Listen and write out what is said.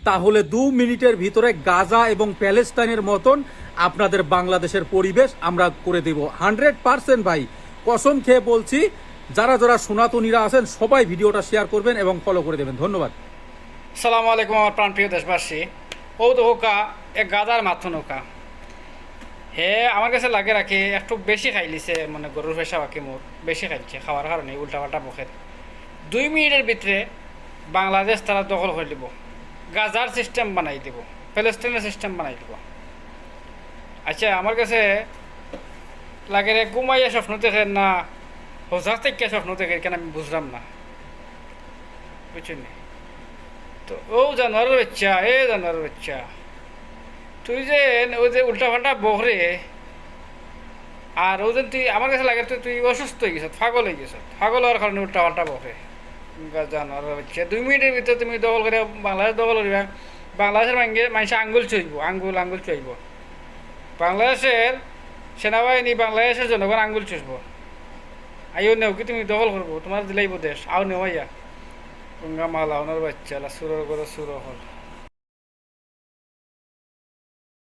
তাহলে 2 মিনিটের ভিতরে গাজা এবং প্যালেস্তাইনের মতন আপনাদের বাংলাদেশের পরিবেশ আমরা করে দেব 100% ভাই, কসম খেয়ে বলছি। যারা যারা সনাতনীরা আছেন সবাই ভিডিওটা শেয়ার করবেন এবং ফলো করে দেবেন। ধন্যবাদ। আসসালামু আলাইকুম আমার প্রাণপ্রিয় দেশবাসী। ও তো হোকা এক গাদার মাথো নৌকা হে আমার কাছে লাগে রাখি একটু বেশি খাইলিছে, মানে গরুর পেশা বাকি মোর বেশি খাইছে, খাওয়ার কারণে উল্টাপাল্টা বখের 2 মিনিটের ভিতরে বাংলাদেশ তারা দখল করে দিব, গাজার সিস্টেম বানাই দিব, প্যালেস্টাইনের সিস্টেম বানাই দিব। আচ্ছা আমার কাছে লাগে রে ঘুমাইয়া স্বপ্ন দেখে না হোজার থেকে স্বপ্ন দেখে, কেন আমি বুঝলাম না, বুঝছেন? তো ও জানোয়ারের বাচ্চা, জানোয়ারের বাচ্চা, তুই যে ওই যে উল্টাপাল্টা বহরে, আর ও যে তুই আমার কাছে লাগে তুই অসুস্থ হয়ে গেছ, পাগল হয়ে গেছ, পাগল হওয়ার কারণে উল্টাপাল্টা বহরে জানোয়ারের বাচ্চা। 2 মিনিটের ভিতরে তুমি দখল করে বাংলাদেশ দখল করিবা, বাংলাদেশের মানুষ আঙ্গুল চুইব, আঙ্গুল চুইব, বাংলাদেশের সেনাবাহিনী বাংলাদেশের জনগণ আঙ্গুল চুষব। আইও নেও কি তুমি দখল করবো, তোমার দিলাইব দেশ, আও নেওয়াইয়া গঙ্গা মালা ওনার বাচ্চা সুরের করে সুর হল।